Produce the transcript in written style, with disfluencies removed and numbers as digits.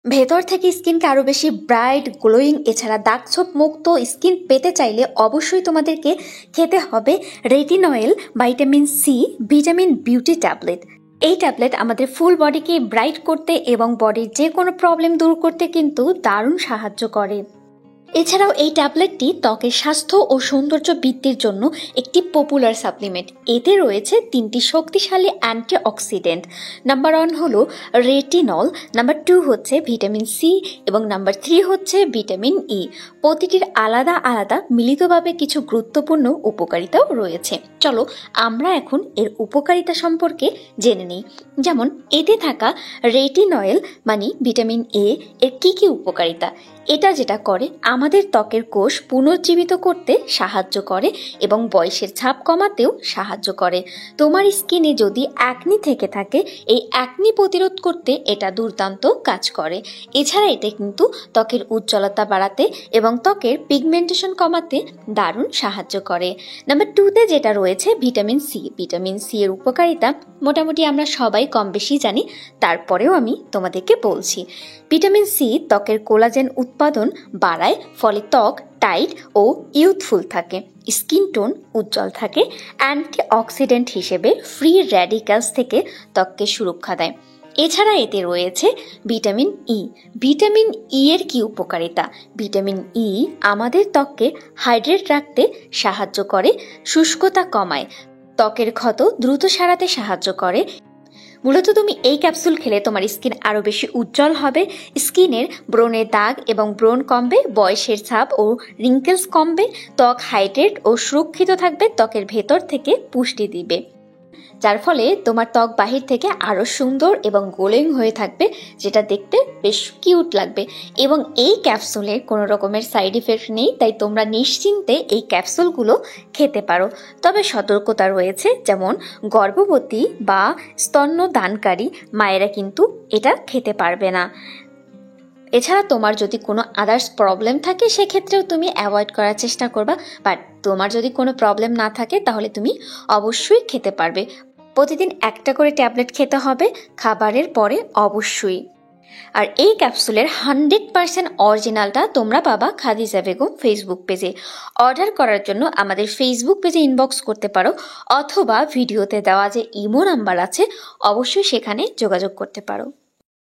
ভেতর থেকে স্কিনকে আরও বেশি ব্রাইট গ্লোয়িং এছাড়া দাগছোপ মুক্ত স্কিন পেতে চাইলে অবশ্যই তোমাদেরকে খেতে হবে retinol vitamin C vitamin beauty tablet. এই ট্যাবলেট আমাদের ফুল বডিকে ব্রাইট করতে এবং বডির যে কোনো প্রবলেম দূর করতে কিন্তু দারুণ সাহায্য করে। এছাড়াও এই ট্যাবলেটটি ত্বকের স্বাস্থ্য ও সৌন্দর্য বৃদ্ধির জন্য একটি পপুলার সাপ্লিমেন্ট। এতে রয়েছে 3টি শক্তিশালী অ্যান্টিঅক্সিডেন্ট। নাম্বার 1 হলো রেটিনল, নাম্বার 2 হচ্ছে ভিটামিন সি এবং নাম্বার 3 হচ্ছে ভিটামিন ই। প্রতিটির আলাদা আলাদা মিলিতভাবে কিছু গুরুত্বপূর্ণ উপকারিতাও রয়েছে। চলো আমরা এখন এর উপকারিতা সম্পর্কে জেনে নিই। যেমন এতে থাকা রেটিনয়েল মানে ভিটামিন এ এর কি উপকারিতা। এটা যেটা করে আমাদের ত্বকের কোষ পুনর্জীবিত করতে সাহায্য করে এবং বয়সের ছাপ কমাতেও সাহায্য করে। তোমার স্কিনে যদি অ্যাকনি থেকে থাকে এই অ্যাকনি প্রতিরোধ করতে এটা দুর্দান্ত কাজ করে। এছাড়া এটা কিন্তু ত্বকের উজ্জ্বলতা বাড়াতে এবং ত্বকের পিগমেন্টেশন কমাতে দারুণ সাহায্য করে। নাম্বার 2তে যেটা রয়েছে ভিটামিন সি। ভিটামিন সি এর উপকারিতা মোটামুটি আমরা সবাই কম বেশি জানি, তারপরেও আমি তোমাদেরকে বলছি। ভিটামিন সি ত্বকের কোলাজেন উৎপাদন বাড়ায়, ফলে ত্বক টাইট ও ইউথফুল থাকে, স্কিন টোন উজ্জ্বল থাকে, অ্যান্টিঅক্সিডেন্ট হিসেবে ফ্রি র্যাডিক্যালস থেকে ত্বককে সুরক্ষা দেয়। এছাড়া এতে রয়েছে ভিটামিন ই। ভিটামিন ই এর কি উপকারিতা? ভিটামিন ই আমাদের ত্বককে হাইড্রেট রাখতে সাহায্য করে, শুষ্কতা কমায়, ত্বকের ক্ষত দ্রুত সারাতে সাহায্য করে। মূলত তুমি এই ক্যাপসুল খেলে তোমার স্কিন আরও বেশি উজ্জ্বল হবে, স্কিনের ব্রণের দাগ এবং ব্রণ কমবে, বয়সের ছাপ ও রিঙ্কেলস কমবে, ত্বক হাইড্রেট ও সুরক্ষিত থাকবে, ত্বকের ভেতর থেকে পুষ্টি দিবে, যার ফলে তোমার ত্বক বাহির থেকে আরও সুন্দর এবং গ্লোয়িং হয়ে থাকবে, যেটা দেখতে বেশ কিউট লাগবে। এবং এই ক্যাপসুলের কোনো রকমের সাইড ইফেক্ট নেই, তাই তোমরা নিশ্চিন্তে এই ক্যাপসুলগুলো খেতে পারো। তবে সতর্কতা রয়েছে, যেমন গর্ভবতী বা স্তন্যদানকারী মায়েরা কিন্তু এটা খেতে পারবে না। এছাড়া তোমার যদি কোনো আদার্স প্রবলেম থাকে সেক্ষেত্রেও তুমি অ্যাভয়েড করার চেষ্টা করবা, বাট তোমার যদি কোনো প্রবলেম না থাকে তাহলে তুমি অবশ্যই খেতে পারবে। প্রতিদিন একটা করে ট্যাবলেট খেতে হবে খাবারের পরে অবশ্যই। আর এই ক্যাপসুলের 100% অরিজিনালটা তোমরা পাবা খাদিজা বেগম ফেসবুক পেজে। অর্ডার করার জন্য আমাদের ফেসবুক পেজে ইনবক্স করতে পারো, অথবা ভিডিওতে দেওয়া যে ইমো নাম্বার আছে অবশ্যই সেখানে যোগাযোগ করতে পারো।